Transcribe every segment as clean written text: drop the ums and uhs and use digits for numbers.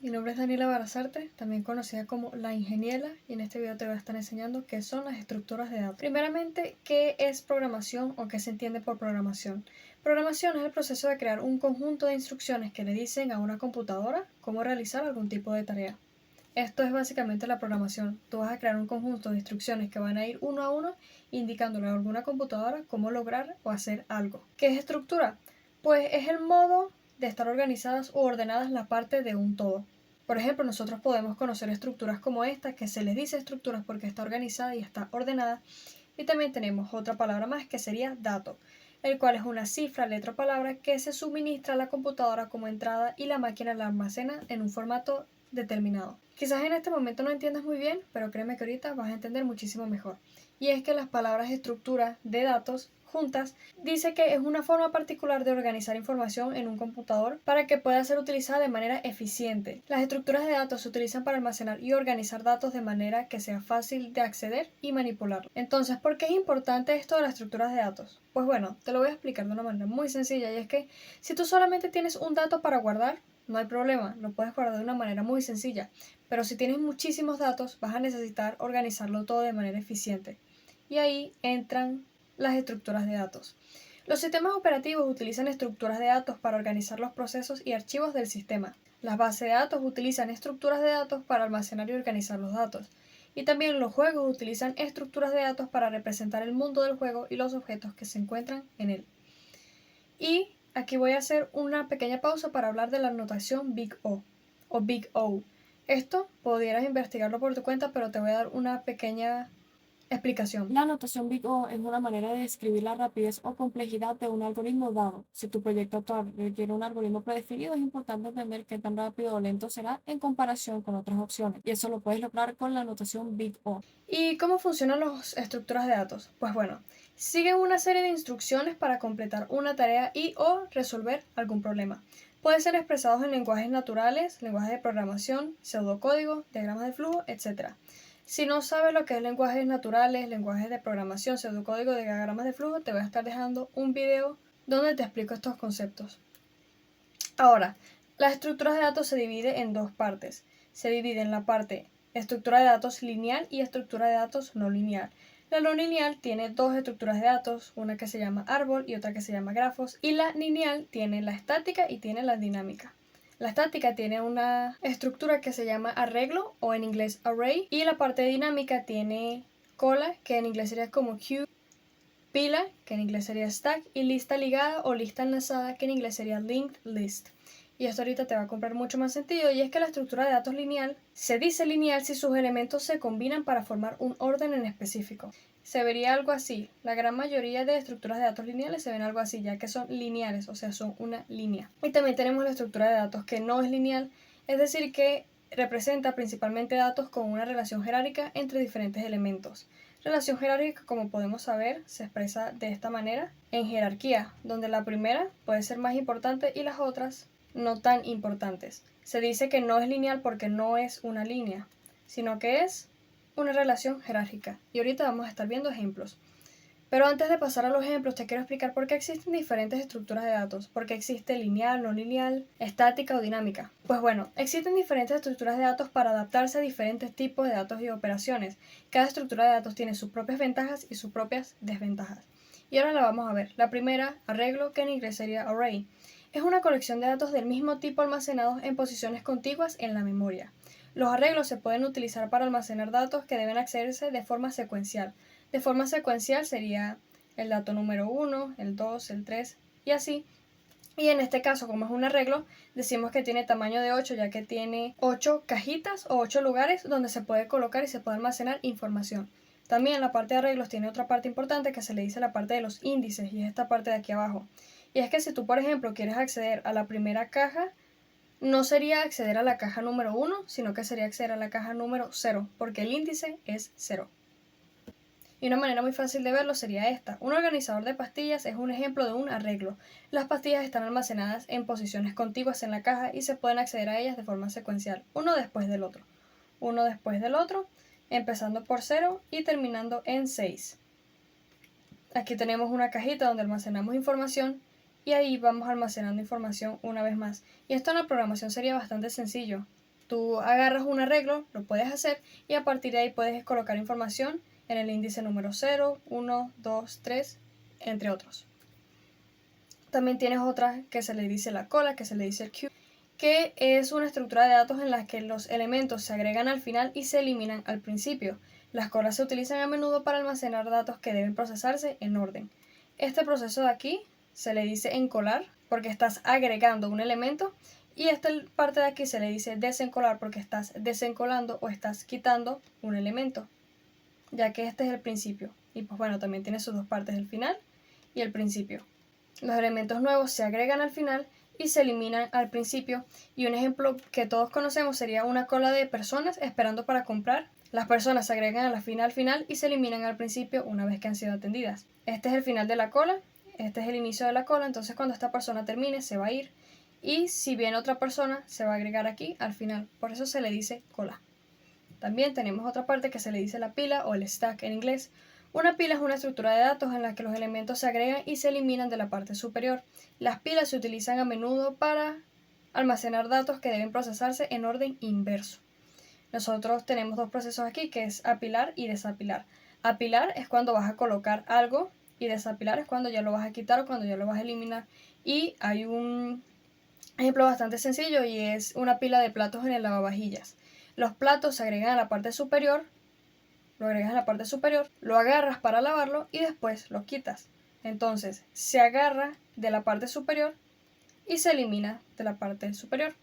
Mi nombre es Daniela Barazarte, también conocida como La Ingeniela, y en este video te voy a estar enseñando qué son las estructuras de datos. Primeramente, ¿qué es programación o qué se entiende por programación? Programación es el proceso de crear un conjunto de instrucciones que le dicen a una computadora cómo realizar algún tipo de tarea. Esto es básicamente la programación. Tú vas a crear un conjunto de instrucciones que van a ir uno a uno indicándole a alguna computadora cómo lograr o hacer algo. ¿Qué es estructura? Pues es el modo de estar organizadas o ordenadas la parte de un todo. Por ejemplo, nosotros podemos conocer estructuras como esta, que se les dice estructuras porque está organizada y está ordenada. Y también tenemos otra palabra más que sería dato, el cual es una cifra, letra o palabra que se suministra a la computadora como entrada y la máquina la almacena en un formato determinado. Quizás en este momento no entiendas muy bien, pero créeme que ahorita vas a entender muchísimo mejor. Y es que las palabras estructura de datos juntas dice que es una forma particular de organizar información en un computador para que pueda ser utilizada de manera eficiente. Las estructuras de datos se utilizan para almacenar y organizar datos de manera que sea fácil de acceder y manipularlo. Entonces, ¿por qué es importante esto de las estructuras de datos? Pues bueno, te lo voy a explicar de una manera muy sencilla, y es que si tú solamente tienes un dato para guardar, no hay problema, lo puedes guardar de una manera muy sencilla, pero si tienes muchísimos datos vas a necesitar organizarlo todo de manera eficiente. Y ahí entran las estructuras de datos. Los sistemas operativos utilizan estructuras de datos para organizar los procesos y archivos del sistema. Las bases de datos utilizan estructuras de datos para almacenar y organizar los datos. Y también los juegos utilizan estructuras de datos para representar el mundo del juego y los objetos que se encuentran en él. Y aquí voy a hacer una pequeña pausa para hablar de la notación Big O o Big O. Esto pudieras investigarlo por tu cuenta, pero te voy a dar una pequeña explicación. La notación Big O es una manera de describir la rapidez o complejidad de un algoritmo dado. Si tu proyecto actual requiere un algoritmo predefinido, es importante entender qué tan rápido o lento será en comparación con otras opciones. Y eso lo puedes lograr con la notación Big O. ¿Y cómo funcionan las estructuras de datos? Pues bueno, siguen una serie de instrucciones para completar una tarea y o resolver algún problema. Pueden ser expresados en lenguajes naturales, lenguajes de programación, pseudocódigo, diagramas de flujo, etc. Si no sabes lo que es lenguajes naturales, lenguajes de programación, pseudocódigo, diagramas de flujo, te voy a estar dejando un video donde te explico estos conceptos. Ahora, la estructura de datos se divide en dos partes. Se divide en la parte estructura de datos lineal y estructura de datos no lineal. La no lineal tiene dos estructuras de datos, una que se llama árbol y otra que se llama grafos, y la lineal tiene la estática y tiene la dinámica. La estática tiene una estructura que se llama arreglo o en inglés array, y la parte dinámica tiene cola, que en inglés sería como queue, pila, que en inglés sería stack, y lista ligada o lista enlazada, que en inglés sería linked list. Y esto ahorita te va a comprar mucho más sentido, y es que la estructura de datos lineal se dice lineal si sus elementos se combinan para formar un orden en específico. Se vería algo así. La gran mayoría de estructuras de datos lineales se ven algo así, ya que son lineales, o sea, son una línea. Y también tenemos la estructura de datos que no es lineal, es decir, que representa principalmente datos con una relación jerárquica entre diferentes elementos. Relación jerárquica, como podemos saber, se expresa de esta manera en jerarquía, donde la primera puede ser más importante y las otras no tan importantes. Se dice que no es lineal porque no es una línea, sino que es una relación jerárquica. Y ahorita vamos a estar viendo ejemplos. Pero antes de pasar a los ejemplos, te quiero explicar por qué existen diferentes estructuras de datos. ¿Por qué existe lineal, no lineal, estática o dinámica? Pues bueno, existen diferentes estructuras de datos para adaptarse a diferentes tipos de datos y operaciones. Cada estructura de datos tiene sus propias ventajas y sus propias desventajas. Y ahora la vamos a ver. La primera, arreglo, que en inglés sería array. Es una colección de datos del mismo tipo almacenados en posiciones contiguas en la memoria. Los arreglos se pueden utilizar para almacenar datos que deben accederse de forma secuencial. De forma secuencial sería el dato número 1, el 2, el 3 y así. Y en este caso, como es un arreglo, decimos que tiene tamaño de 8, ya que tiene 8 cajitas o 8 lugares donde se puede colocar y se puede almacenar información. También la parte de arreglos tiene otra parte importante que se le dice la parte de los índices, y es esta parte de aquí abajo. Y es que si tú, por ejemplo, quieres acceder a la primera caja, no sería acceder a la caja número 1, sino que sería acceder a la caja número 0, porque el índice es 0. Y una manera muy fácil de verlo sería esta. Un organizador de pastillas es un ejemplo de un arreglo. Las pastillas están almacenadas en posiciones contiguas en la caja y se pueden acceder a ellas de forma secuencial, uno después del otro. Uno después del otro, empezando por 0 y terminando en 6. Aquí tenemos una cajita donde almacenamos información y ahí vamos almacenando información una vez más. Y esto en la programación sería bastante sencillo. Tú agarras un arreglo, lo puedes hacer y a partir de ahí puedes colocar información en el índice número 0, 1, 2, 3, entre otros. También tienes otra que se le dice la cola, que se le dice el queue, que es una estructura de datos en la que los elementos se agregan al final y se eliminan al principio. Las colas se utilizan a menudo para almacenar datos que deben procesarse en orden. Este proceso de aquí se le dice encolar porque estás agregando un elemento y esta parte de aquí se le dice desencolar porque estás desencolando o estás quitando un elemento, ya que este es el principio. Y pues bueno, también tiene sus dos partes, el final y el principio. Los elementos nuevos se agregan al final y se eliminan al principio. Y un ejemplo que todos conocemos sería una cola de personas esperando para comprar. Las personas se agregan a la fila al final y se eliminan al principio una vez que han sido atendidas. Este es el final de la cola, este es el inicio de la cola, entonces cuando esta persona termine se va a ir. Y si viene otra persona se va a agregar aquí al final, por eso se le dice cola. También tenemos otra parte que se le dice la pila o el stack en inglés. Una pila es una estructura de datos en la que los elementos se agregan y se eliminan de la parte superior. Las pilas se utilizan a menudo para almacenar datos que deben procesarse en orden inverso. Nosotros tenemos dos procesos aquí, que es apilar y desapilar. Apilar es cuando vas a colocar algo y desapilar es cuando ya lo vas a quitar o cuando ya lo vas a eliminar. Y hay un ejemplo bastante sencillo y es una pila de platos en el lavavajillas. Los platos se agregan a la parte superior, lo agarras para lavarlo y después lo quitas. Entonces se agarra de la parte superior y se elimina de la parte superior.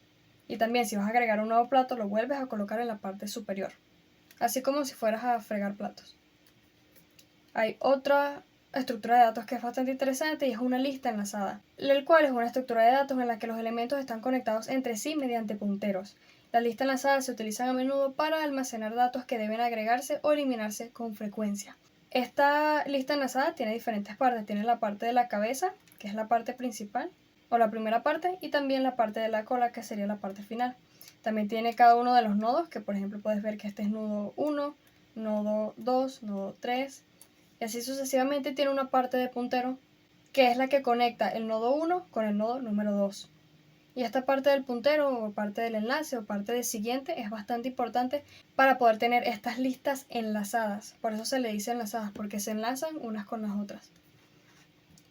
Y también si vas a agregar un nuevo plato lo vuelves a colocar en la parte superior, así como si fueras a fregar platos. Hay otra estructura de datos que es bastante interesante y es una lista enlazada, el cual es una estructura de datos en la que los elementos están conectados entre sí mediante punteros. Las listas enlazadas se utilizan a menudo para almacenar datos que deben agregarse o eliminarse con frecuencia. Esta lista enlazada tiene diferentes partes. Tiene la parte de la cabeza, que es la parte principal, o la primera parte, y también la parte de la cola, que sería la parte final. También tiene cada uno de los nodos, que por ejemplo puedes ver que este es nodo 1, nodo 2, nodo 3, y así sucesivamente. Tiene una parte de puntero, que es la que conecta el nodo 1 con el nodo número 2. Y esta parte del puntero o parte del enlace o parte del siguiente es bastante importante para poder tener estas listas enlazadas. Por eso se le dice enlazadas, porque se enlazan unas con las otras.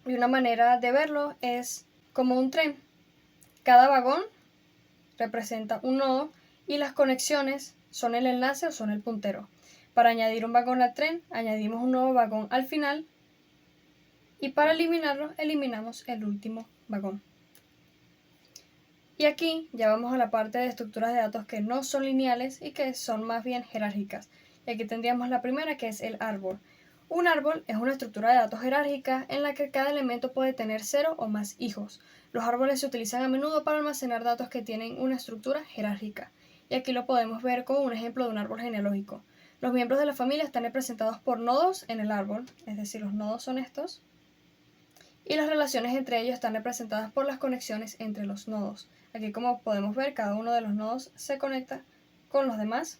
Y una manera de verlo es como un tren. Cada vagón representa un nodo y las conexiones son el enlace o son el puntero. Para añadir un vagón al tren, añadimos un nuevo vagón al final y para eliminarlo, eliminamos el último vagón. Y aquí ya vamos a la parte de estructuras de datos que no son lineales y que son más bien jerárquicas. Y aquí tendríamos la primera, que es el árbol. Un árbol es una estructura de datos jerárquica en la que cada elemento puede tener 0 o más hijos. Los árboles se utilizan a menudo para almacenar datos que tienen una estructura jerárquica. Y aquí lo podemos ver como un ejemplo de un árbol genealógico. Los miembros de la familia están representados por nodos en el árbol, es decir, los nodos son estos. Y las relaciones entre ellos están representadas por las conexiones entre los nodos. Aquí, como podemos ver, cada uno de los nodos se conecta con los demás.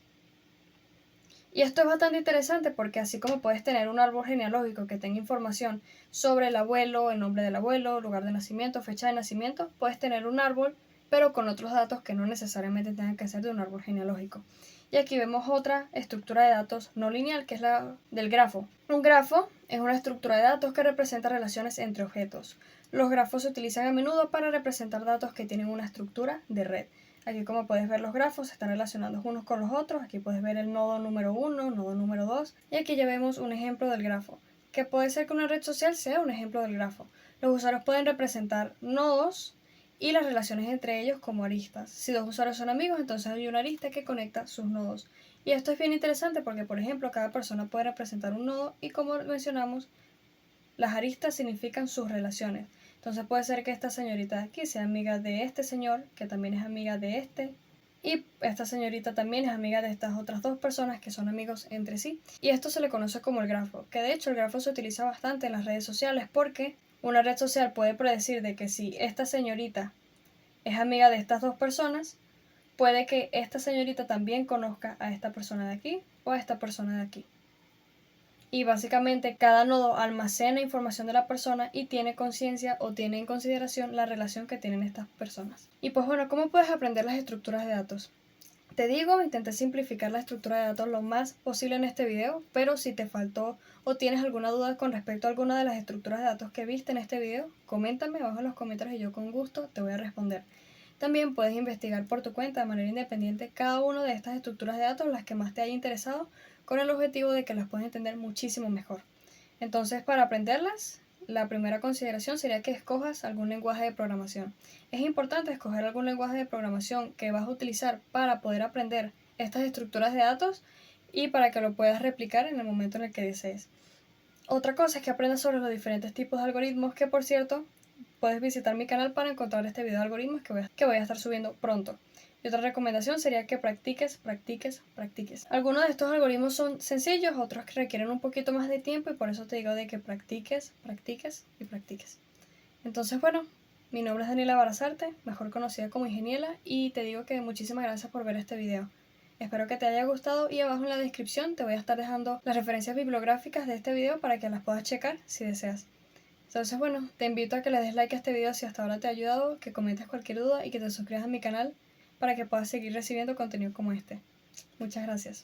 Y esto es bastante interesante porque así como puedes tener un árbol genealógico que tenga información sobre el abuelo, el nombre del abuelo, lugar de nacimiento, fecha de nacimiento, puedes tener un árbol pero con otros datos que no necesariamente tengan que ser de un árbol genealógico. Y aquí vemos otra estructura de datos no lineal, que es la del grafo. Un grafo es una estructura de datos que representa relaciones entre objetos. Los grafos se utilizan a menudo para representar datos que tienen una estructura de red. Aquí, como puedes ver, los grafos se están relacionados unos con los otros. Aquí puedes ver el nodo número 1, nodo número 2. Y aquí ya vemos un ejemplo del grafo, que puede ser que una red social sea un ejemplo del grafo. Los usuarios pueden representar nodos y las relaciones entre ellos como aristas. Si dos usuarios son amigos, entonces hay una arista que conecta sus nodos. Y esto es bien interesante porque, por ejemplo, cada persona puede representar un nodo y, como mencionamos, las aristas significan sus relaciones. Entonces puede ser que esta señorita de aquí sea amiga de este señor, que también es amiga de este, y esta señorita también es amiga de estas otras dos personas que son amigos entre sí. Y esto se le conoce como el grafo, que de hecho el grafo se utiliza bastante en las redes sociales porque una red social puede predecir de que si esta señorita es amiga de estas dos personas, puede que esta señorita también conozca a esta persona de aquí o a esta persona de aquí. Y básicamente cada nodo almacena información de la persona y tiene conciencia o tiene en consideración la relación que tienen estas personas. Y pues bueno, ¿cómo puedes aprender las estructuras de datos? Te digo, intenté simplificar la estructura de datos lo más posible en este video, pero si te faltó o tienes alguna duda con respecto a alguna de las estructuras de datos que viste en este video, coméntame abajo en los comentarios y yo con gusto te voy a responder. También puedes investigar por tu cuenta de manera independiente cada una de estas estructuras de datos, las que más te haya interesado, con el objetivo de que las puedas entender muchísimo mejor. Entonces, para aprenderlas, la primera consideración sería que escojas algún lenguaje de programación. Es importante escoger algún lenguaje de programación que vas a utilizar para poder aprender estas estructuras de datos y para que lo puedas replicar en el momento en el que desees. Otra cosa es que aprendas sobre los diferentes tipos de algoritmos, que por cierto, puedes visitar mi canal para encontrar este video de algoritmos que voy a estar subiendo pronto. Y otra recomendación sería que practiques. Algunos de estos algoritmos son sencillos, otros que requieren un poquito más de tiempo y por eso te digo de que practiques. Entonces, bueno, mi nombre es Daniela Barazarte, mejor conocida como Ingeniela, y te digo que muchísimas gracias por ver este video. Espero que te haya gustado y abajo en la descripción te voy a estar dejando las referencias bibliográficas de este video para que las puedas checar si deseas. Entonces, bueno, te invito a que le des like a este video si hasta ahora te ha ayudado, que comentes cualquier duda y que te suscribas a mi canal para que puedas seguir recibiendo contenido como este. Muchas gracias.